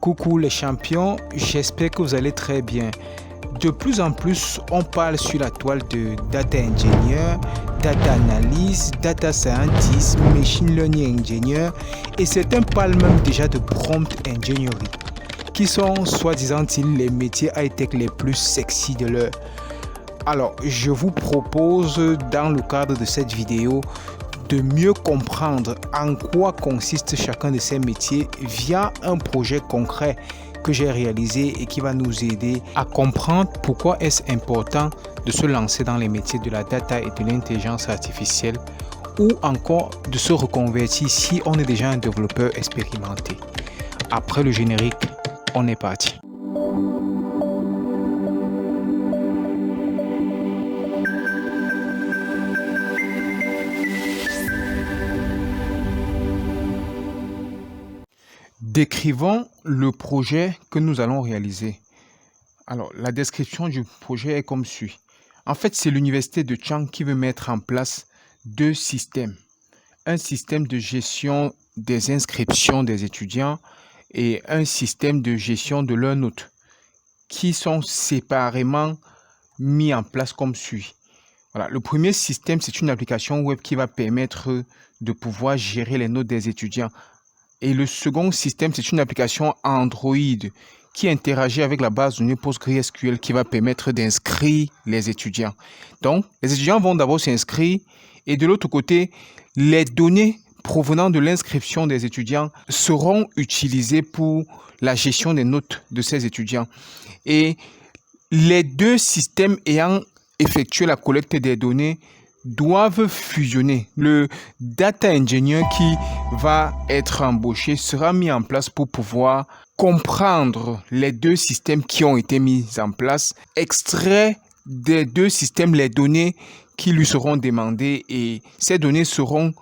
Coucou les champions, j'espère que vous allez très bien. De plus en plus, on parle sur la toile de data engineer, data analyst, data scientist, machine learning engineer et certains parlent même déjà de prompt engineering, qui sont soi-disant les métiers high-tech les plus sexy de l'heure. Alors, je vous propose dans le cadre de cette vidéo de mieux comprendre en quoi consiste chacun de ces métiers via un projet concret que j'ai réalisé et qui va nous aider à comprendre pourquoi est-ce important de se lancer dans les métiers de la data et de l'intelligence artificielle ou encore de se reconvertir si on est déjà un développeur expérimenté. Après le générique, on est parti. Décrivons le projet que nous allons réaliser. Alors, la description du projet est comme suit. En fait, c'est l'université de Chang qui veut mettre en place deux systèmes. Un système de gestion des inscriptions des étudiants et un système de gestion de leurs notes qui sont séparément mis en place comme suit. Voilà. Le premier système, c'est une application web qui va permettre de pouvoir gérer les notes des étudiants. Et le second système, c'est une application Android qui interagit avec la base de données PostgreSQL qui va permettre d'inscrire les étudiants. Donc, les étudiants vont d'abord s'inscrire et de l'autre côté, les données provenant de l'inscription des étudiants seront utilisées pour la gestion des notes de ces étudiants. Et les deux systèmes ayant effectué la collecte des données doivent fusionner. Le data engineer qui va être embauché sera mis en place pour pouvoir comprendre les deux systèmes qui ont été mis en place, extraire des deux systèmes les données qui lui seront demandées et ces données seront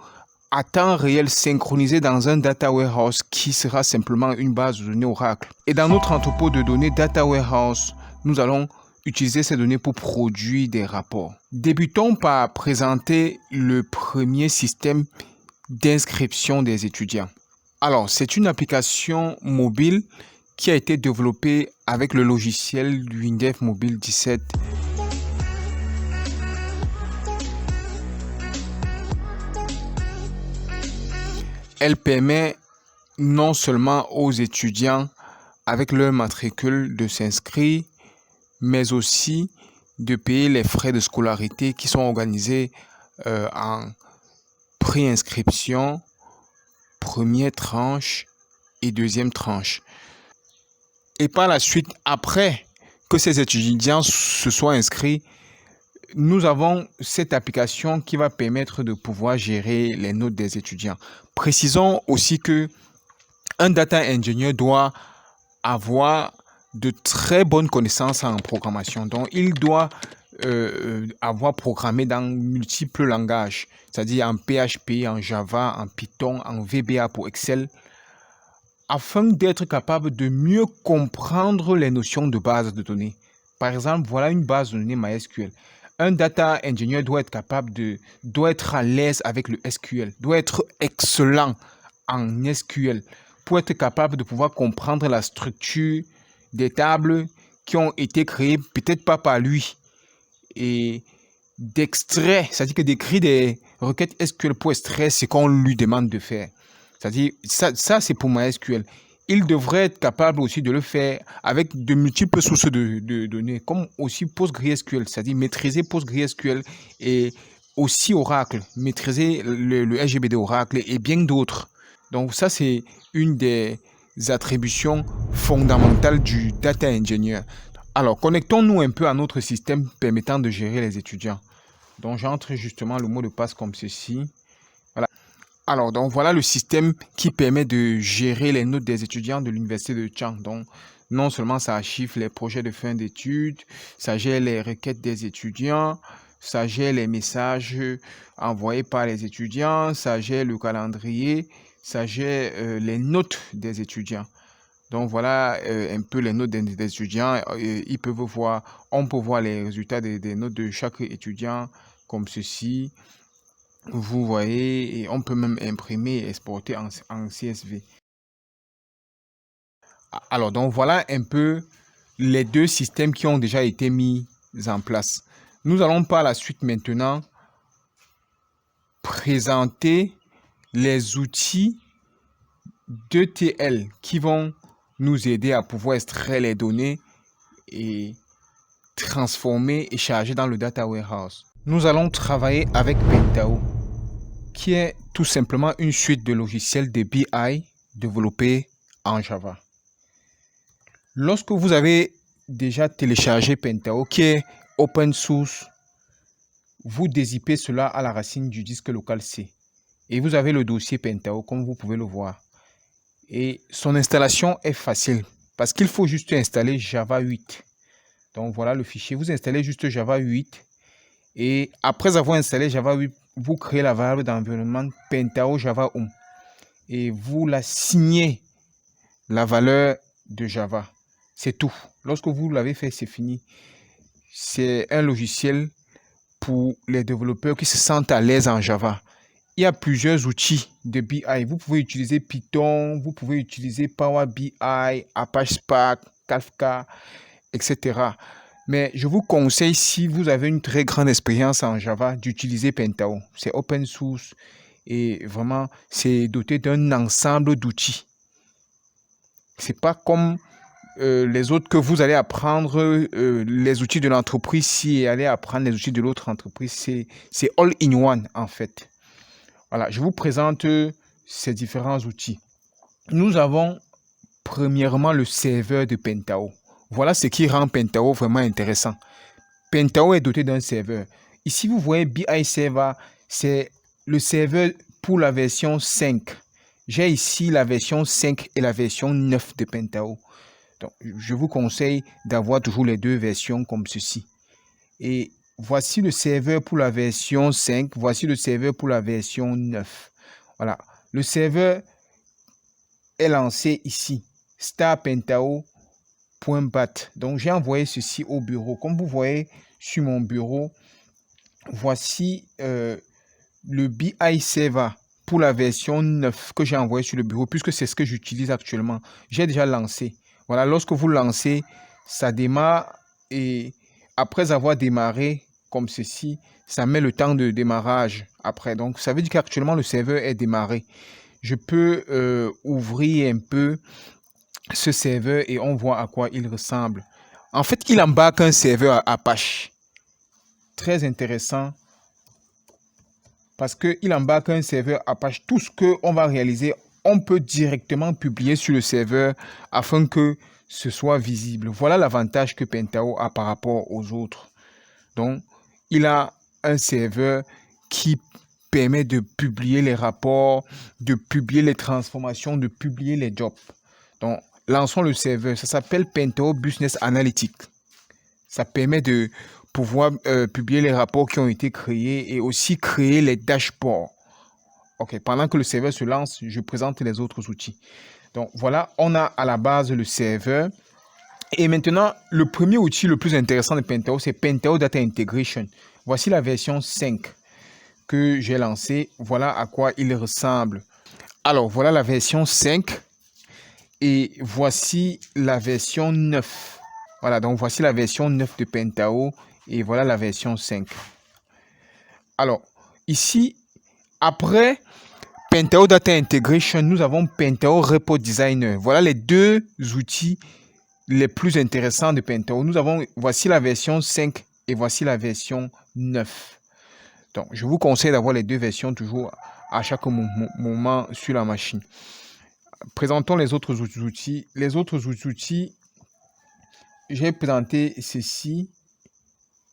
à temps réel synchronisées dans un data warehouse qui sera simplement une base de données Oracle. Et dans notre entrepôt de données data warehouse, nous allons utiliser ces données pour produire des rapports. Débutons par présenter le premier système d'inscription des étudiants. Alors, c'est une application mobile qui a été développée avec le logiciel Windev Mobile 17. Elle permet non seulement aux étudiants avec leur matricule de s'inscrire, mais aussi de payer les frais de scolarité qui sont organisés en pré-inscription, première tranche et deuxième tranche. Et par la suite, après que ces étudiants se soient inscrits, nous avons cette application qui va permettre de pouvoir gérer les notes des étudiants. Précisons aussi que un data engineer doit avoir de très bonnes connaissances en programmation. Donc, il doit avoir programmé dans multiples langages, c'est-à-dire en PHP, en Java, en Python, en VBA pour Excel, afin d'être capable de mieux comprendre les notions de base de données. Par exemple, voilà une base de données MySQL. Un data engineer doit être à l'aise avec le SQL, doit être excellent en SQL pour être capable de pouvoir comprendre la structure des tables qui ont été créées, peut-être pas par lui, et d'extraire, c'est-à-dire que d'écrire des requêtes SQL pour extraire ce qu'on lui demande de faire. C'est-à-dire, ça c'est pour MySQL. Il devrait être capable aussi de le faire avec de multiples sources de données, comme aussi PostgreSQL, c'est-à-dire maîtriser PostgreSQL et aussi Oracle, maîtriser le SGBD Oracle et bien d'autres. Donc ça, c'est une des attributions fondamentales du data engineer. Alors, connectons-nous un peu à notre système permettant de gérer les étudiants. Donc, j'entre justement le mot de passe comme ceci. Voilà. Alors, donc voilà le système qui permet de gérer les notes des étudiants de l'université de Chang. Donc, non seulement ça archive les projets de fin d'études, ça gère les requêtes des étudiants, ça gère les messages envoyés par les étudiants, ça gère le calendrier, ça gère les notes des étudiants. Donc voilà un peu les notes des étudiants. On peut voir les résultats des notes de chaque étudiant comme ceci. Vous voyez, et on peut même imprimer et exporter en CSV. Alors, donc voilà un peu les deux systèmes qui ont déjà été mis en place. Nous allons par la suite maintenant présenter les outils d'ETL qui vont nous aider à pouvoir extraire les données et transformer et charger dans le data warehouse. Nous allons travailler avec Pentaho, qui est tout simplement une suite de logiciels de BI développés en Java. Lorsque vous avez déjà téléchargé Pentaho, qui est open source, vous dézippez cela à la racine du disque local C. Et vous avez le dossier Pentaho, comme vous pouvez le voir. Et son installation est facile, parce qu'il faut juste installer Java 8. Donc voilà le fichier. Vous installez juste Java 8. Et après avoir installé Java 8, vous créez la variable d'environnement Pentaho Java Home. Et vous la signez la valeur de Java. C'est tout. Lorsque vous l'avez fait, c'est fini. C'est un logiciel pour les développeurs qui se sentent à l'aise en Java. Il y a plusieurs outils de BI. Vous pouvez utiliser Python, vous pouvez utiliser Power BI, Apache Spark, Kafka, etc. Mais je vous conseille, si vous avez une très grande expérience en Java, d'utiliser Pentaho. C'est open source et vraiment, c'est doté d'un ensemble d'outils. C'est pas comme les autres que vous allez apprendre les outils de l'entreprise et aller apprendre les outils de l'autre entreprise. C'est all in one en fait. Voilà, je vous présente ces différents outils. Nous avons premièrement le serveur de Pentaho. Voilà ce qui rend Pentaho vraiment intéressant. Pentaho est doté d'un serveur. Ici, vous voyez BI Server, c'est le serveur pour la version 5. J'ai ici la version 5 et la version 9 de Pentaho. Donc, je vous conseille d'avoir toujours les deux versions comme ceci. Et voici le serveur pour la version 5. Voici le serveur pour la version 9. Voilà. Le serveur est lancé ici. starpentaho.bat. Donc, j'ai envoyé ceci au bureau. Comme vous voyez sur mon bureau, voici le BI Server pour la version 9 que j'ai envoyé sur le bureau, puisque c'est ce que j'utilise actuellement. J'ai déjà lancé. Voilà, lorsque vous lancez, ça démarre et après avoir démarré comme ceci, ça met le temps de démarrage après. Donc, ça veut dire qu'actuellement, le serveur est démarré. Je peux ouvrir un peu ce serveur et on voit à quoi il ressemble. En fait, il embarque un serveur Apache. Très intéressant parce qu'il embarque un serveur Apache. Tout ce qu'on va réaliser, on peut directement publier sur le serveur afin que ce soit visible. Voilà l'avantage que Pentaho a par rapport aux autres. Donc, il a un serveur qui permet de publier les rapports, de publier les transformations, de publier les jobs. Donc, lançons le serveur. Ça s'appelle Pentaho Business Analytics. Ça permet de pouvoir publier les rapports qui ont été créés et aussi créer les dashboards. Ok, pendant que le serveur se lance, je présente les autres outils. Donc voilà, on a à la base le serveur. Et maintenant, le premier outil le plus intéressant de Pentaho, c'est Pentaho Data Integration. Voici la version 5 que j'ai lancée. Voilà à quoi il ressemble. Alors, voilà la version 5. Et voici la version 9. Voilà, donc voici la version 9 de Pentaho. Et voilà la version 5. Alors, ici, après Pentaho Data Integration, nous avons Pentaho Report Designer. Voilà les deux outils les plus intéressants de Pentaho. Voici la version 5 et voici la version 9. Donc, je vous conseille d'avoir les deux versions toujours à chaque moment sur la machine. Présentons les autres outils. Les autres outils, j'ai présenté ceci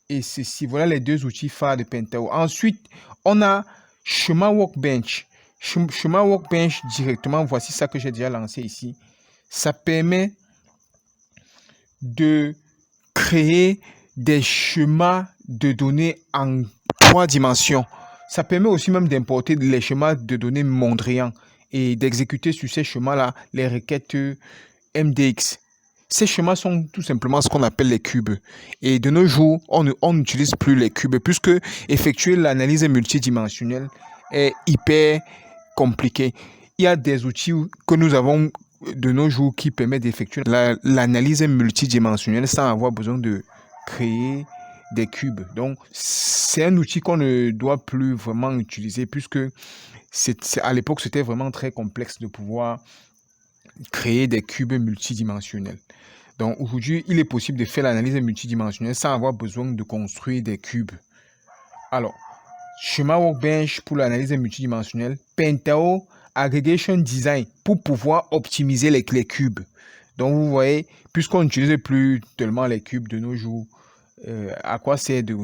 et ceci. Voilà les deux outils phares de Pentaho. Ensuite, on a Schéma Workbench. Schéma Workbench directement, voici ça que j'ai déjà lancé ici. Ça permet de créer des schémas de données en 3 dimensions. Ça permet aussi même d'importer les schémas de données Mondrian et d'exécuter sur ces schémas-là les requêtes MDX. Ces schémas sont tout simplement ce qu'on appelle les cubes. Et de nos jours, on n'utilise plus les cubes puisque effectuer l'analyse multidimensionnelle est hyper compliqué. Il y a des outils que nous avons de nos jours qui permet d'effectuer l'analyse multidimensionnelle sans avoir besoin de créer des cubes. Donc, c'est un outil qu'on ne doit plus vraiment utiliser puisque à l'époque, c'était vraiment très complexe de pouvoir créer des cubes multidimensionnels. Donc, aujourd'hui, il est possible de faire l'analyse multidimensionnelle sans avoir besoin de construire des cubes. Alors, schéma Workbench pour l'analyse multidimensionnelle, Pentao Aggregation Design pour pouvoir optimiser les cubes. Donc, vous voyez, puisqu'on n'utilise plus tellement les cubes de nos jours, à quoi c'est de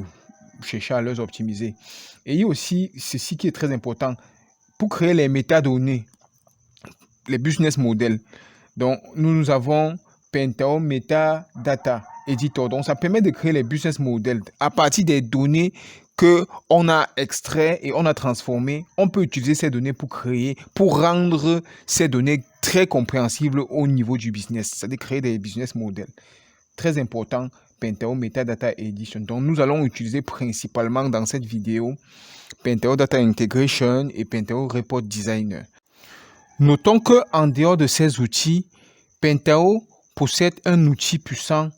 chercher à les optimiser. Et il y a aussi ceci qui est très important. Pour créer les métadonnées, les business models, donc nous avons Pentao Metadata Editor. Donc, ça permet de créer les business models à partir des données qu'on a extrait et on a transformé. On peut utiliser ces données pour rendre ces données très compréhensibles au niveau du business, c'est-à-dire créer des business models. Très important, Pentao Metadata Edition. Donc, nous allons utiliser principalement dans cette vidéo Pentao Data Integration et Pentao Report Designer. Notons qu'en dehors de ces outils, Pentao possède un outil puissant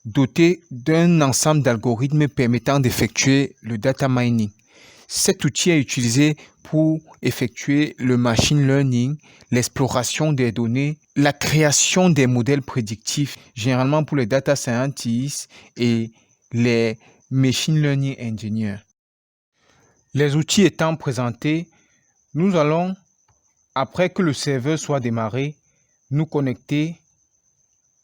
doté d'un ensemble d'algorithmes permettant d'effectuer le data mining. Cet outil est utilisé pour effectuer le machine learning, l'exploration des données, la création des modèles prédictifs, généralement pour les data scientists et les machine learning engineers. Les outils étant présentés, nous allons, après que le serveur soit démarré, nous connecter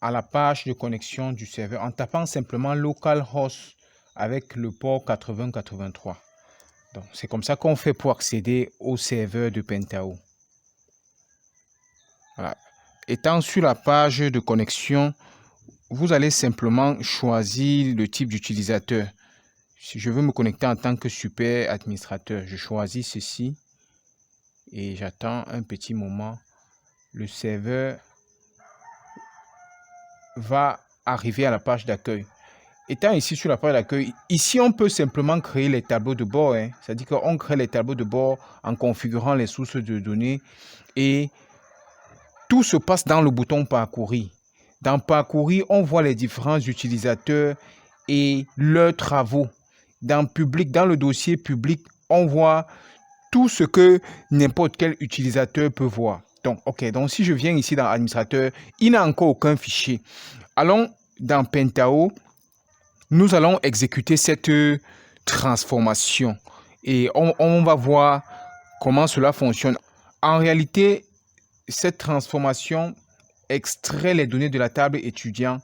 à la page de connexion du serveur en tapant simplement localhost avec le port 8083. Donc, c'est comme ça qu'on fait pour accéder au serveur de Pentao. Voilà. Étant sur la page de connexion, vous allez simplement choisir le type d'utilisateur. Si je veux me connecter en tant que super administrateur, je choisis ceci et j'attends un petit moment. Le serveur va arriver à la page d'accueil. Étant ici sur la page d'accueil, ici on peut simplement créer les tableaux de bord. C'est-à-dire qu'on crée les tableaux de bord en configurant les sources de données et tout se passe dans le bouton parcourir. Dans parcourir, on voit les différents utilisateurs et leurs travaux. Dans public, dans le dossier public, on voit tout ce que n'importe quel utilisateur peut voir. Donc, donc si je viens ici dans administrateur, il n'a encore aucun fichier. Allons dans Pentao. Nous allons exécuter cette transformation et on va voir comment cela fonctionne. En réalité, cette transformation extrait les données de la table étudiant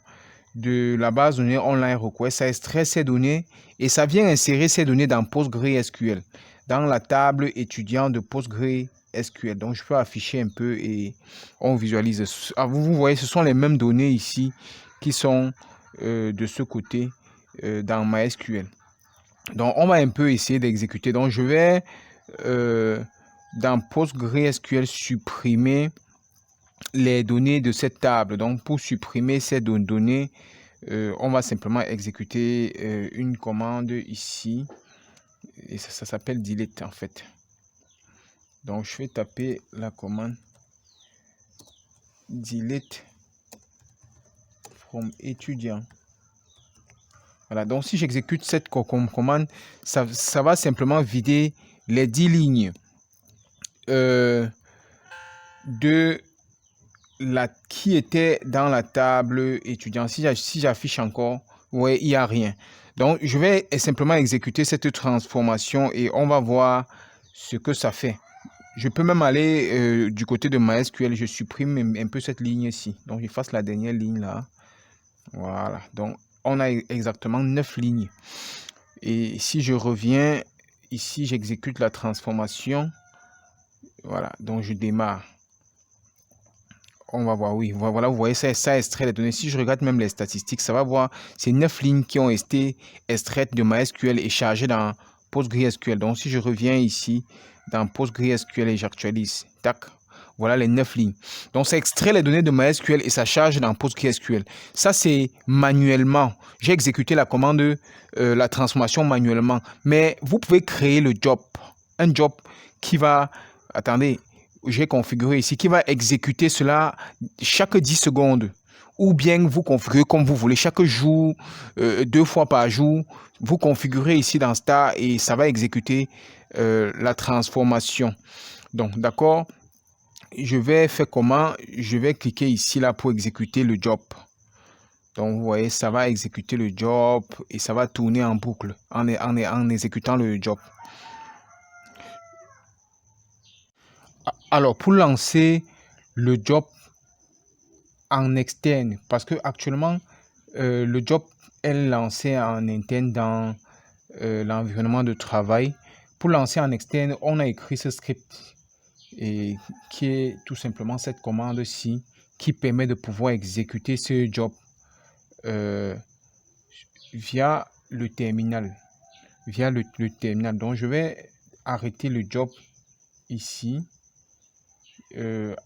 de la base de données online request. Ça extrait ces données et ça vient insérer ces données dans PostgreSQL, dans la table étudiant de PostgreSQL. Donc, je peux afficher un peu et on visualise. Vous voyez, ce sont les mêmes données ici qui sont de ce côté. Dans MySQL. Donc, on va un peu essayer d'exécuter. Donc, je vais dans PostgreSQL supprimer les données de cette table. Donc, pour supprimer ces données, on va simplement exécuter une commande ici. Et ça s'appelle delete en fait. Donc, je vais taper la commande delete from étudiant. Voilà, donc si j'exécute cette commande, ça va simplement vider les 10 lignes qui étaient dans la table étudiant. Si j'affiche encore, ouais, il n'y a rien. Donc, je vais simplement exécuter cette transformation et on va voir ce que ça fait. Je peux même aller du côté de MySQL, je supprime un peu cette ligne-ci. Donc, j'efface la dernière ligne là. Voilà, donc on a exactement 9 lignes. Et si je reviens ici, j'exécute la transformation. Voilà, donc je démarre. On va voir, oui, voilà, vous voyez, ça extrait les données. Si je regarde même les statistiques, ça va voir, c'est 9 lignes qui ont été extraites de MySQL et chargées dans PostgreSQL. Donc, si je reviens ici, dans PostgreSQL et j'actualise, tac, voilà les 9 lignes. Donc, ça extrait les données de MySQL et ça charge dans PostgreSQL. Ça, c'est manuellement. J'ai exécuté la commande, la transformation manuellement. Mais vous pouvez créer le job. Un job qui va... Attendez, j'ai configuré ici, qui va exécuter cela chaque 10 secondes. Ou bien vous configurez comme vous voulez, chaque jour, 2 fois par jour, vous configurez ici dans Star et ça va exécuter la transformation. Donc, d'accord, je vais faire comment? Je vais cliquer ici là pour exécuter le job. Donc, vous voyez, ça va exécuter le job et ça va tourner en boucle en exécutant le job. Alors, pour lancer le job en externe, parce que actuellement, le job est lancé en interne dans l'environnement de travail. Pour lancer en externe, on a écrit ce script et qui est tout simplement cette commande-ci qui permet de pouvoir exécuter ce job via le terminal. Le terminal. Donc, je vais arrêter le job ici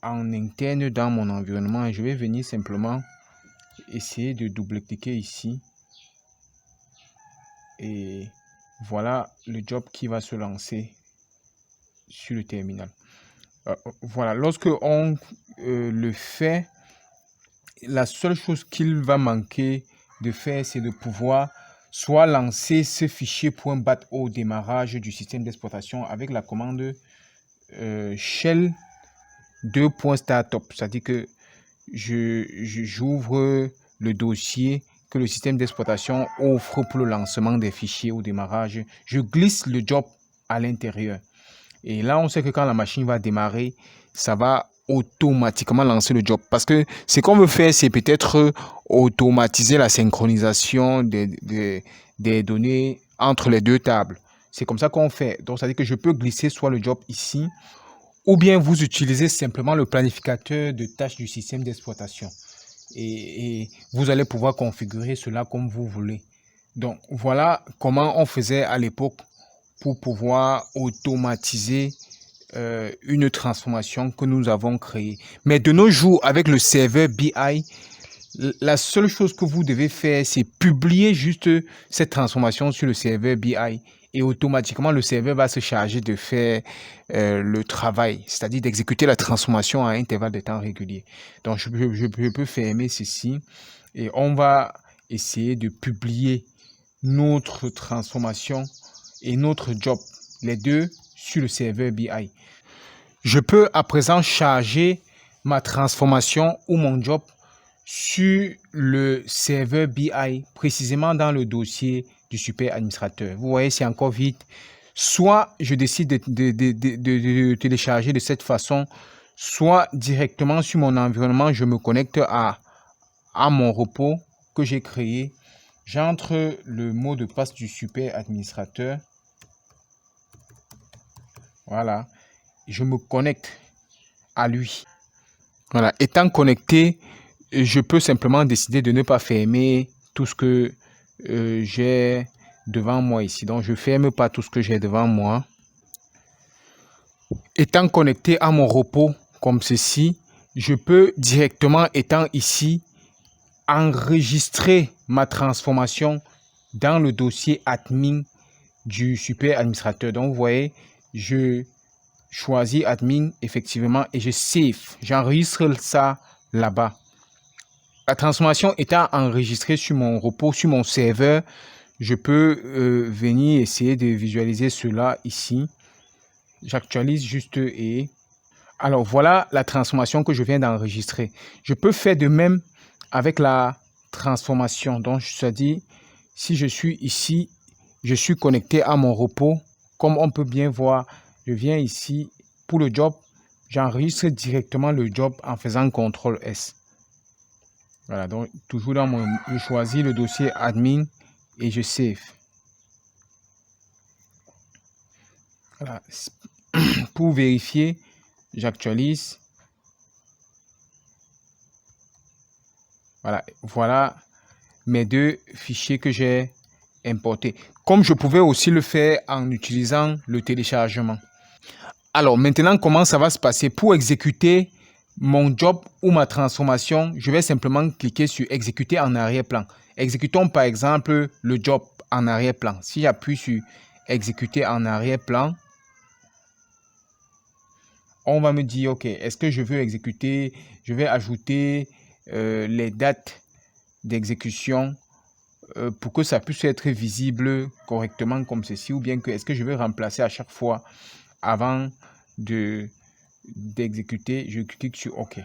en interne dans mon environnement et je vais venir simplement essayer de double-cliquer ici et voilà le job qui va se lancer sur le terminal. Voilà, lorsque on le fait, la seule chose qu'il va manquer de faire, c'est de pouvoir soit lancer ce fichier .bat au démarrage du système d'exploitation avec la commande shell 2.startup, c'est-à-dire que j'ouvre le dossier que le système d'exploitation offre pour le lancement des fichiers au démarrage. Je glisse le job à l'intérieur. Et là, on sait que quand la machine va démarrer, ça va automatiquement lancer le job. Parce que ce qu'on veut faire, c'est peut-être automatiser la synchronisation des données entre les deux tables. C'est comme ça qu'on fait. Donc, ça veut dire que je peux glisser soit le job ici, ou bien vous utilisez simplement le planificateur de tâches du système d'exploitation. Et vous allez pouvoir configurer cela comme vous voulez. Donc, voilà comment on faisait à l'époque pour pouvoir automatiser une transformation que nous avons créée. Mais de nos jours, avec le serveur BI, la seule chose que vous devez faire, c'est publier juste cette transformation sur le serveur BI et automatiquement, le serveur va se charger de faire le travail, c'est-à-dire d'exécuter la transformation à intervalles de temps réguliers. Donc, je peux fermer ceci et on va essayer de publier notre transformation et notre job, les deux sur le serveur BI. Je peux à présent charger ma transformation ou mon job sur le serveur BI, précisément dans le dossier du super administrateur. Vous voyez, c'est encore vite. Soit je décide de télécharger de cette façon, soit directement sur mon environnement, je me connecte à mon repos que j'ai créé. J'entre le mot de passe du super administrateur. Voilà. Je me connecte à lui. Voilà. Étant connecté, je peux simplement décider de ne pas fermer tout ce que j'ai devant moi ici. Donc, je ne ferme pas tout ce que j'ai devant moi. Étant connecté à mon repos comme ceci, je peux directement, étant ici, enregistrer ma transformation dans le dossier admin du super administrateur. Donc, vous voyez, je choisis admin effectivement et je save. J'enregistre ça là-bas. La transformation étant enregistrée sur mon repos, sur mon serveur, je peux venir essayer de visualiser cela ici. J'actualise juste et... Alors, voilà la transformation que je viens d'enregistrer. Je peux faire de même avec la transformation. Donc, c'est-à-dire, si je suis ici, je suis connecté à mon repos. Comme on peut bien voir, je viens ici pour le job. J'enregistre directement le job en faisant CTRL S. Voilà, donc toujours dans mon... Je choisis le dossier admin et je save. Voilà. Pour vérifier, j'actualise. Voilà mes deux fichiers que j'ai importés. Comme je pouvais aussi le faire en utilisant le téléchargement. Alors maintenant, comment ça va se passer? Pour exécuter mon job ou ma transformation, je vais simplement cliquer sur exécuter en arrière-plan. Exécutons par exemple le job en arrière-plan. Si j'appuie sur exécuter en arrière-plan, on va me dire, OK, est-ce que je veux exécuter, je vais ajouter les dates d'exécution pour que ça puisse être visible correctement comme ceci, ou bien que est-ce que je vais remplacer à chaque fois avant d'exécuter, je clique sur OK.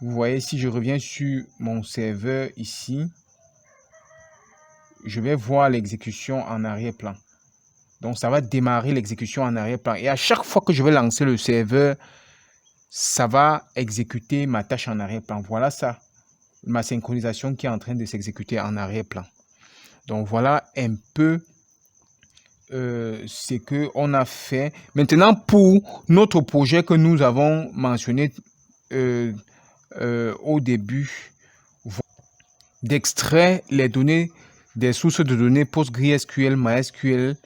Vous voyez, si je reviens sur mon serveur ici, je vais voir l'exécution en arrière-plan. Donc, ça va démarrer l'exécution en arrière-plan. Et à chaque fois que je vais lancer le serveur, ça va exécuter ma tâche en arrière-plan. Voilà ça, ma synchronisation qui est en train de s'exécuter en arrière-plan. Donc, voilà un peu ce qu'on a fait. Maintenant, pour notre projet que nous avons mentionné au début, d'extraire les données des sources de données PostgreSQL, MySQL,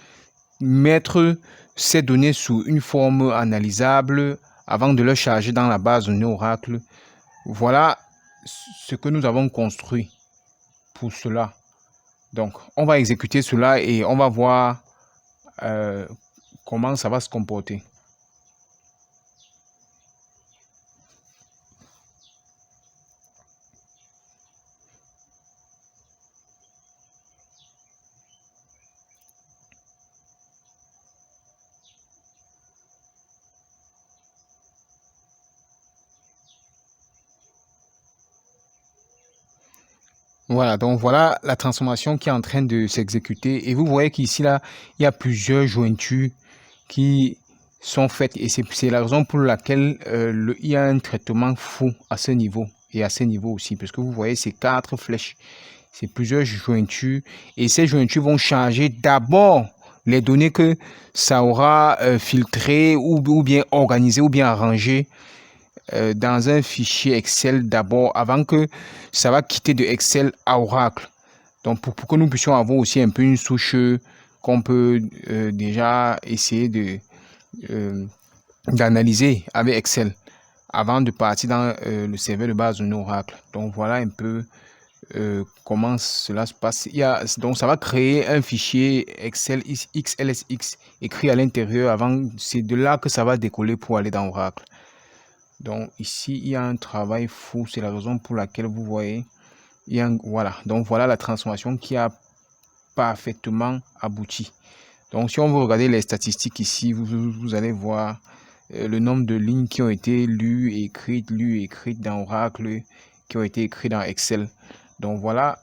mettre ces données sous une forme analysable avant de le charger dans la base de données Oracle. Voilà ce que nous avons construit pour cela. Donc, on va exécuter cela et on va voir comment ça va se comporter. Voilà, donc voilà la transformation qui est en train de s'exécuter. Et vous voyez qu'ici, là, il y a plusieurs jointures qui sont faites. Et c'est la raison pour laquelle il y a un traitement fou à ce niveau et à ce niveau aussi. Parce que vous voyez, c'est 4 flèches. C'est plusieurs jointures. Et ces jointures vont charger d'abord les données que ça aura filtrées ou bien organisées ou bien arrangées dans un fichier Excel d'abord avant que ça va quitter de Excel à Oracle. Donc pour que nous puissions avoir aussi un peu une souche qu'on peut déjà essayer d'analyser avec Excel avant de partir dans le serveur de base de Oracle. Donc voilà un peu comment cela se passe. Donc ça va créer un fichier Excel XLSX écrit à l'intérieur avant. C'est de là que ça va décoller pour aller dans Oracle. Donc ici, il y a un travail fou. C'est la raison pour laquelle vous voyez. Voilà. Donc voilà la transformation qui a parfaitement abouti. Donc si on veut regarder les statistiques ici, vous allez voir le nombre de lignes qui ont été lues et écrites dans Oracle, qui ont été écrites dans Excel. Donc voilà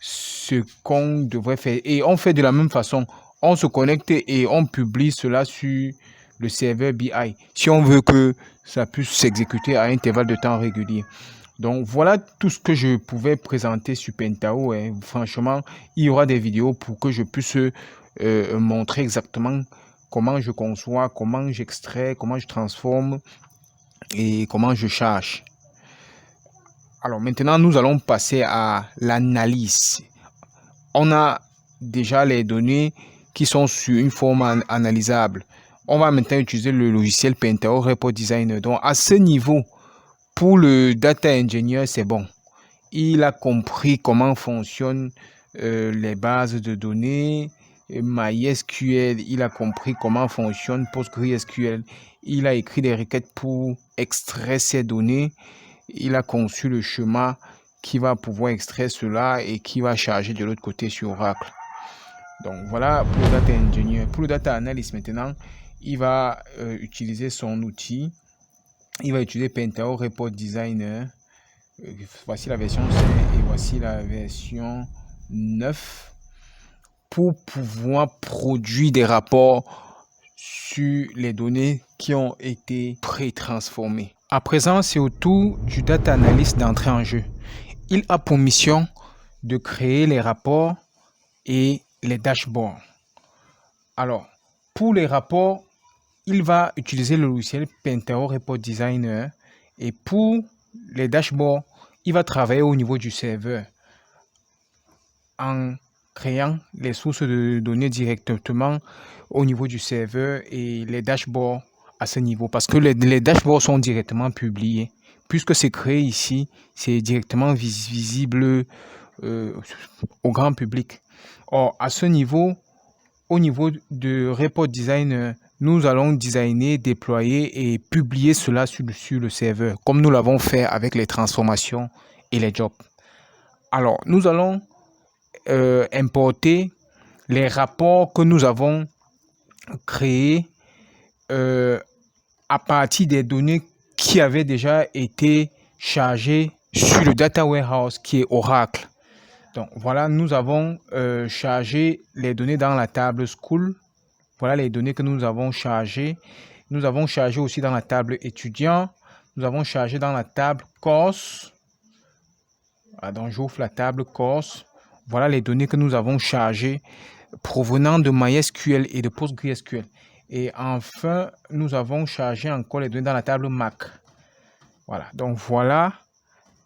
ce qu'on devrait faire. Et on fait de la même façon. On se connecte et on publie cela sur le serveur BI, si on veut que ça puisse s'exécuter à intervalles de temps réguliers. Donc voilà tout ce que je pouvais présenter sur Pentao. Franchement, il y aura des vidéos pour que je puisse montrer exactement comment je conçois, comment j'extrais, comment je transforme et comment je charge. Alors maintenant, nous allons passer à l'analyse. On a déjà les données qui sont sur une forme analysable. On va maintenant utiliser le logiciel Pentao Report Designer. Donc, à ce niveau, pour le Data Engineer, c'est bon. Il a compris comment fonctionnent les bases de données, MySQL. Il a compris comment fonctionne PostgreSQL. Il a écrit des requêtes pour extraire ces données. Il a conçu le schéma qui va pouvoir extraire cela et qui va charger de l'autre côté sur Oracle. Donc, voilà pour le Data Engineer. Pour le Data Analyst maintenant, il va utiliser son outil. Il va utiliser Pentao Report Designer. Voici la version 5 et voici la version 9 pour pouvoir produire des rapports sur les données qui ont été pré-transformées. À présent, c'est au tour du Data Analyst d'entrer en jeu. Il a pour mission de créer les rapports et les dashboards. Alors, pour les rapports, il va utiliser le logiciel Pentao Report Designer et pour les dashboards, il va travailler au niveau du serveur en créant les sources de données directement au niveau du serveur et les dashboards à ce niveau parce que les dashboards sont directement publiés. Puisque c'est créé ici, c'est directement visible au grand public. Or, à ce niveau, au niveau de Report Designer, nous allons designer, déployer et publier cela sur le serveur, comme nous l'avons fait avec les transformations et les jobs. Alors, nous allons importer les rapports que nous avons créés à partir des données qui avaient déjà été chargées sur le data warehouse qui est Oracle. Donc voilà, nous avons chargé les données dans la table School. Voilà les données que nous avons chargées. Nous avons chargé aussi dans la table étudiant. Nous avons chargé dans la table Course. Voilà, donc j'ouvre la table Course. Voilà les données que nous avons chargées provenant de MySQL et de PostgreSQL. Et enfin, nous avons chargé encore les données dans la table Mac. Voilà, donc voilà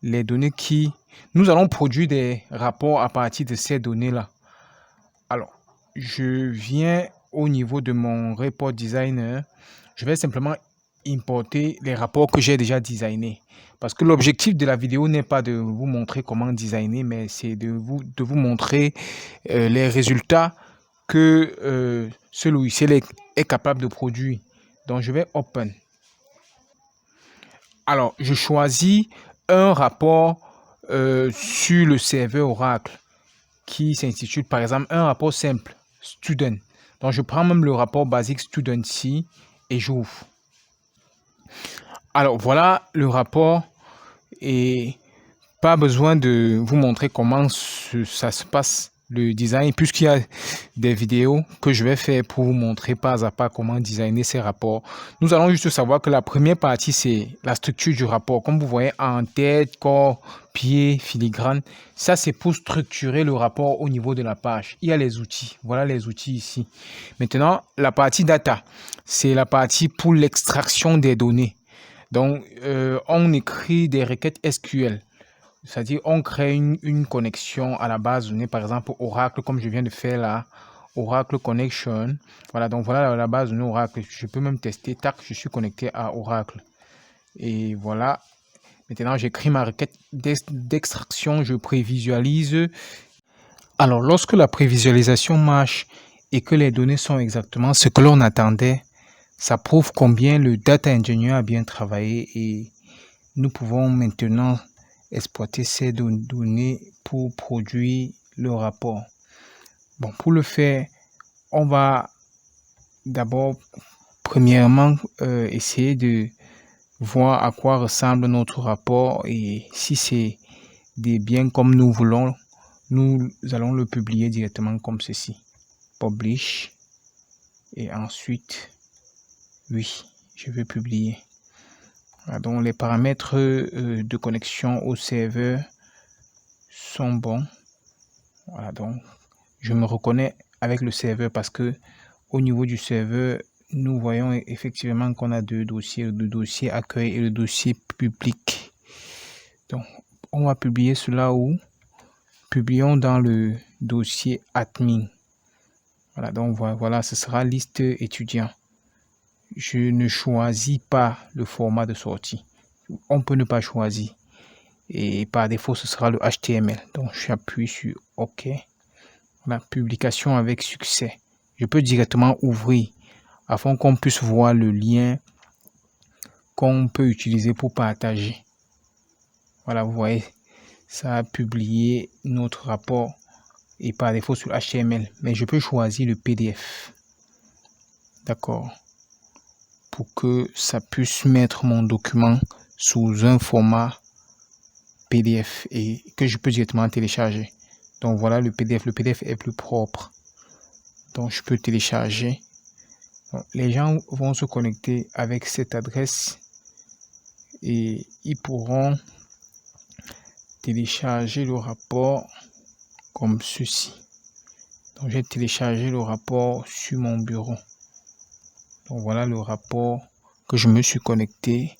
les données qui... Nous allons produire des rapports à partir de ces données-là. Alors, je viens au niveau de mon report designer. Je vais simplement importer les rapports que j'ai déjà designés. Parce que l'objectif de la vidéo n'est pas de vous montrer comment designer, mais c'est de vous montrer les résultats que ce logiciel est capable de produire. Donc, je vais Open. Alors, je choisis un rapport sur le serveur Oracle qui s'intitule par exemple un rapport simple, Student. Donc, je prends même le rapport basique Student ici et j'ouvre. Alors, voilà le rapport et pas besoin de vous montrer comment ça se passe le design puisqu'il y a des vidéos que je vais faire pour vous montrer pas à pas comment designer ces rapports. Nous allons juste savoir que la première partie, c'est la structure du rapport. Comme vous voyez, en tête, corps, pied, filigrane. Ça, c'est pour structurer le rapport au niveau de la page. Il y a les outils. Voilà les outils ici. Maintenant, la partie data, c'est la partie pour l'extraction des données. Donc, on écrit des requêtes SQL. C'est-à-dire, on crée une connexion à la base de données, par exemple Oracle, comme je viens de faire là, Oracle Connection. Voilà, donc voilà la base de données Oracle. Je peux même tester, tac, je suis connecté à Oracle. Et voilà, maintenant j'écris ma requête d'extraction, je prévisualise. Alors, lorsque la prévisualisation marche et que les données sont exactement ce que l'on attendait, ça prouve combien le data engineer a bien travaillé et nous pouvons maintenant exploiter ces données pour produire le rapport. Bon, pour le faire, on va d'abord, premièrement, essayer de voir à quoi ressemble notre rapport et si c'est bien comme nous voulons, nous allons le publier directement comme ceci. Publish. Et ensuite, oui, je vais publier. Voilà, donc les paramètres de connexion au serveur sont bons. Voilà, donc je me reconnais avec le serveur parce que au niveau du serveur, nous voyons effectivement qu'on a deux dossiers, le dossier accueil et le dossier public. Donc, on va publier cela où? Publions dans le dossier admin. Voilà, donc voilà, ce sera liste étudiant. Je ne choisis pas le format de sortie. On peut ne pas choisir. Et par défaut, ce sera le HTML. Donc, j'appuie sur OK. La publication avec succès. Je peux directement ouvrir afin qu'on puisse voir le lien qu'on peut utiliser pour partager. Voilà, vous voyez, ça a publié notre rapport et par défaut sur HTML. Mais je peux choisir le PDF. D'accord. Pour que ça puisse mettre mon document sous un format PDF et que je peux directement télécharger. Donc voilà le PDF. Le PDF est plus propre. Donc je peux télécharger. Donc, les gens vont se connecter avec cette adresse et ils pourront télécharger le rapport comme ceci. Donc j'ai téléchargé le rapport sur mon bureau. Donc voilà le rapport que je me suis connecté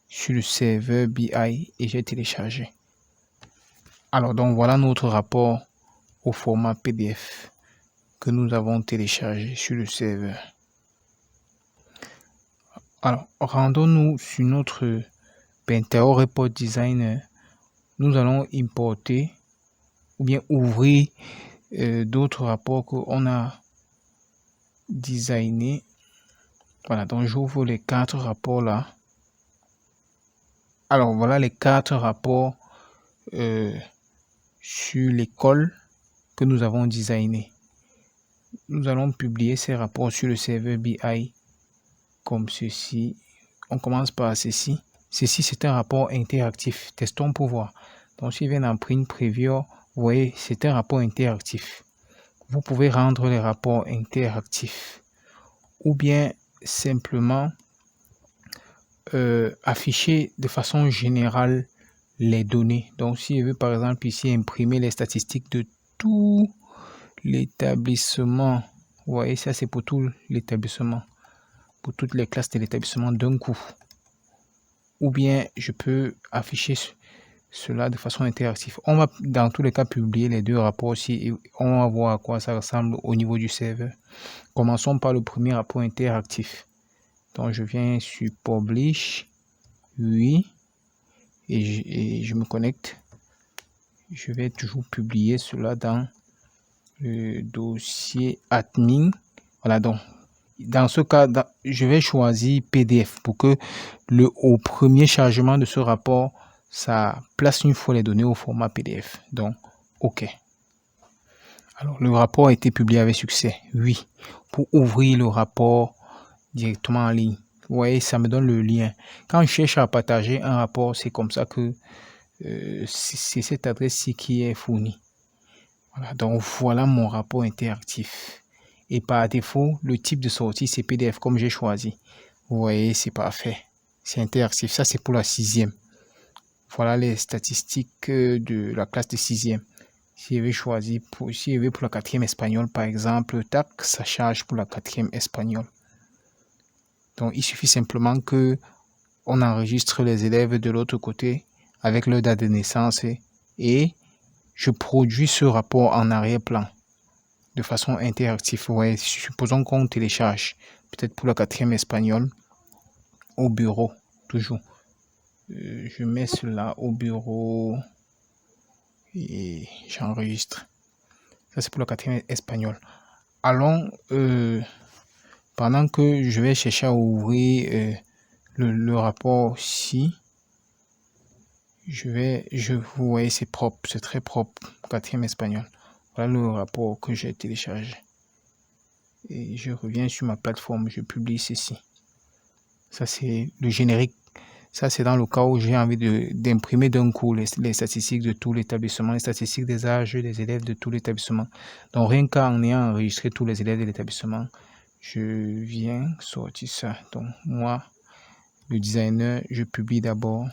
sur le serveur BI et j'ai téléchargé. Alors donc voilà notre rapport au format PDF que nous avons téléchargé sur le serveur. Alors rendons-nous sur notre Pentaho Report Designer. Nous allons importer ou bien ouvrir d'autres rapports qu'on a designés. Voilà, donc j'ouvre les 4 rapports là. Alors voilà les 4 rapports sur l'école que nous avons designé. Nous allons publier ces rapports sur le serveur BI comme ceci. On commence par ceci. Ceci, c'est un rapport interactif. Testons pour voir. Donc, si je viens dans Print Preview, vous voyez, c'est un rapport interactif. Vous pouvez rendre les rapports interactifs ou bien simplement afficher de façon générale les données. Donc, si je veux par exemple ici imprimer les statistiques de tout l'établissement, vous voyez, ça c'est pour tout l'établissement, pour toutes les classes de l'établissement d'un coup. Ou bien je peux afficher cela de façon interactive. On va dans tous les cas publier les 2 rapports aussi et on va voir à quoi ça ressemble au niveau du serveur. Commençons par le premier rapport interactif. Donc je viens sur Publish, oui, et je me connecte. Je vais toujours publier cela dans le dossier admin. Voilà, donc dans ce cas, je vais choisir PDF pour que au premier chargement de ce rapport, ça place une fois les données au format PDF. Donc, OK. Alors, le rapport a été publié avec succès. Oui. Pour ouvrir le rapport directement en ligne, vous voyez, ça me donne le lien. Quand je cherche à partager un rapport, c'est comme ça que c'est cette adresse-ci qui est fournie. Voilà, donc voilà mon rapport interactif. Et par défaut, le type de sortie, c'est PDF comme j'ai choisi. Vous voyez, c'est parfait. C'est interactif. Ça, c'est pour la 6e. Voilà les statistiques de la classe de 6e. Si je vais choisir pour la 4e espagnol, par exemple, tac, ça charge pour la 4e espagnol. Donc, il suffit simplement que on enregistre les élèves de l'autre côté avec leur date de naissance et je produis ce rapport en arrière-plan de façon interactive. Ouais, supposons qu'on télécharge peut-être pour la 4e espagnol au bureau, toujours. Je mets cela au bureau et j'enregistre. Ça, c'est pour la 4e espagnol. Allons, pendant que je vais chercher à ouvrir le rapport-ci, vous voyez, c'est propre, c'est très propre, 4e espagnol. Voilà le rapport que j'ai téléchargé. Et je reviens sur ma plateforme, je publie ceci. Ça, c'est le générique. Ça, c'est dans le cas où j'ai envie d'imprimer d'un coup les statistiques de tout l'établissement, les statistiques des âges des élèves de tout l'établissement. Donc, rien qu'en ayant enregistré tous les élèves de l'établissement, je viens sortir ça. Donc, moi, le designer, je publie d'abord.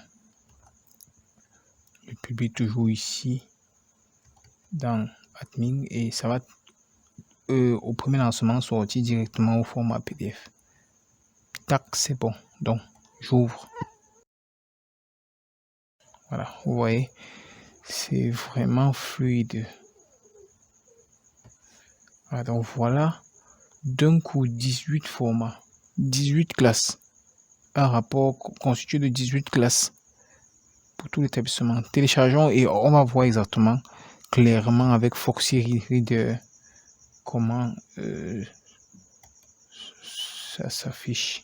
Je publie toujours ici dans admin et ça va au premier lancement sortir directement au format PDF. Tac, c'est bon. Donc, j'ouvre. Voilà, vous voyez, c'est vraiment fluide. Voilà, donc voilà, d'un coup, 18 formats, 18 classes. Un rapport constitué de 18 classes pour tout l'établissement. Téléchargeons et on va voir exactement, clairement avec Foxy Reader, comment ça s'affiche.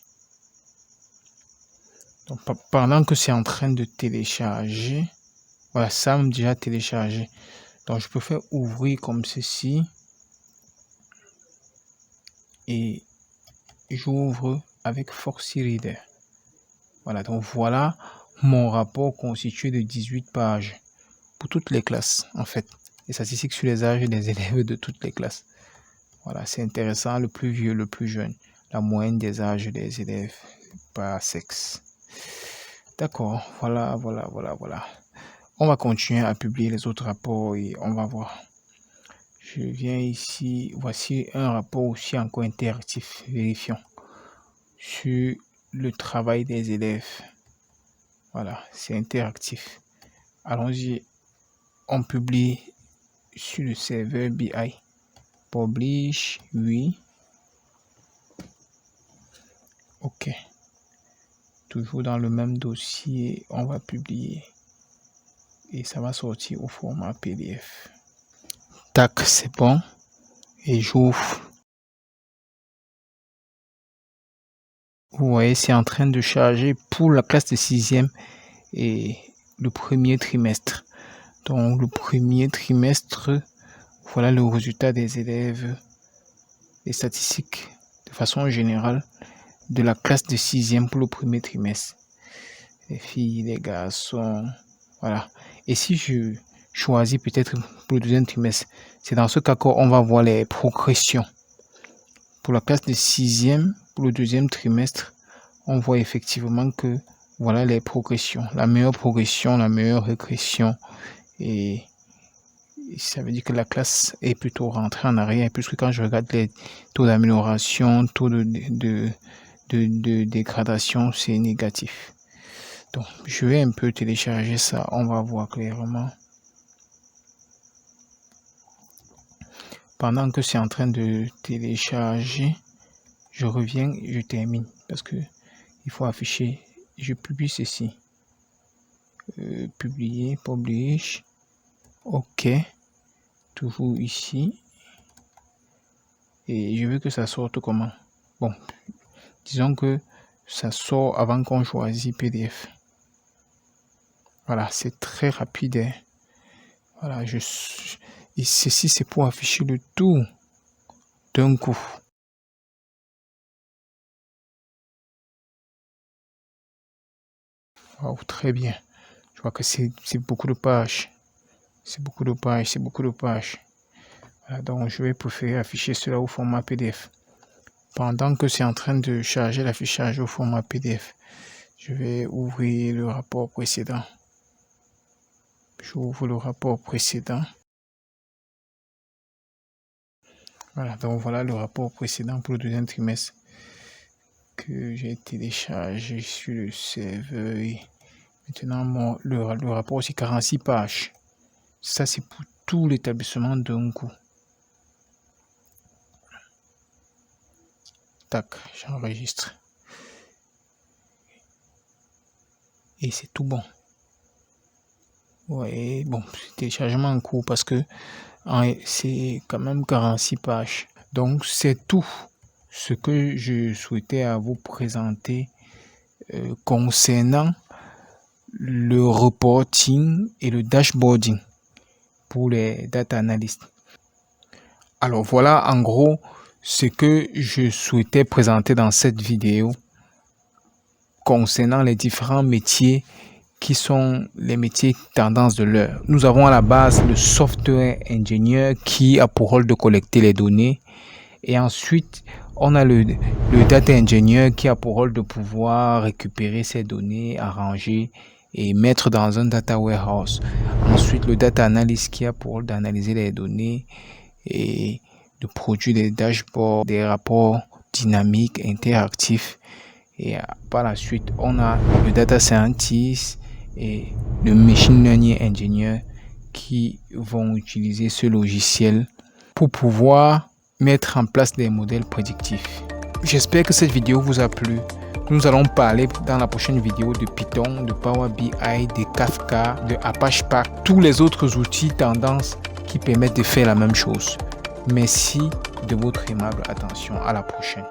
Donc, pendant que c'est en train de télécharger, voilà, ça m'a déjà téléchargé. Donc, je peux faire ouvrir comme ceci. Et j'ouvre avec Foxy Reader. Voilà, donc voilà mon rapport constitué de 18 pages pour toutes les classes, en fait. Les statistiques sur les âges des élèves de toutes les classes. Voilà, c'est intéressant, le plus vieux, le plus jeune. La moyenne des âges des élèves par sexe. D'accord, voilà. On va continuer à publier les autres rapports et on va voir. Je viens ici, voici un rapport aussi encore interactif, vérifions, sur le travail des élèves. Voilà, c'est interactif. Allons-y, on publie sur le serveur BI. Publish, oui. OK. Toujours dans le même dossier, on va publier. Et ça va sortir au format PDF. Tac, c'est bon. Et j'ouvre. Vous voyez, c'est en train de charger pour la classe de 6e et le premier trimestre. Donc, le premier trimestre, voilà le résultat des élèves, les statistiques de façon générale de la classe de 6e pour le premier trimestre. Les filles, les garçons, voilà. Et si je choisis peut-être pour le deuxième trimestre, c'est dans ce cas qu'on va voir les progressions. Pour la classe de 6e, pour le deuxième trimestre, on voit effectivement que voilà les progressions. La meilleure progression, la meilleure régression. Et ça veut dire que la classe est plutôt rentrée en arrière, puisque quand je regarde les taux d'amélioration, taux de dégradation, c'est négatif. Donc, je vais un peu télécharger ça, on va voir clairement. Pendant que c'est en train de télécharger, je reviens, je termine, parce que il faut afficher, je publie ceci. Publier, publish, OK, toujours ici. Et je veux que ça sorte comment? Bon, disons que ça sort avant qu'on choisisse PDF. Voilà, c'est très rapide. Hein. Voilà, et ceci c'est pour afficher le tout d'un coup. Wow, très bien. Je vois que c'est beaucoup de pages. C'est beaucoup de pages, c'est beaucoup de pages. Voilà, donc je vais préférer afficher cela au format PDF. Pendant que c'est en train de charger l'affichage au format PDF, je vais ouvrir le rapport précédent. J'ouvre le rapport précédent. Voilà, donc voilà le rapport précédent pour le deuxième trimestre que j'ai téléchargé sur le serveur. Maintenant, le rapport, c'est 46 pages. Ça, c'est pour tout l'établissement d'un coup. Tac, j'enregistre. Et c'est tout bon. Ouais, bon, c'est téléchargement en cours parce que c'est quand même 46 pages. Donc, c'est tout ce que je souhaitais à vous présenter concernant le reporting et le dashboarding pour les data analysts. Alors, voilà en gros ce que je souhaitais présenter dans cette vidéo concernant les différents métiers qui sont les métiers tendance de l'heure. Nous avons à la base le software ingénieur qui a pour rôle de collecter les données. Et ensuite, on a le data engineer qui a pour rôle de pouvoir récupérer ces données, arranger et mettre dans un data warehouse. Ensuite, le data analyst qui a pour rôle d'analyser les données et de produire des dashboards, des rapports dynamiques, interactifs. Et par la suite, on a le data scientist et le machine learning engineer qui vont utiliser ce logiciel pour pouvoir mettre en place des modèles prédictifs. J'espère que cette vidéo vous a plu. Nous allons parler dans la prochaine vidéo de Python, de Power BI, de Kafka, de Apache Spark, tous les autres outils tendance qui permettent de faire la même chose. Merci de votre aimable attention. À la prochaine.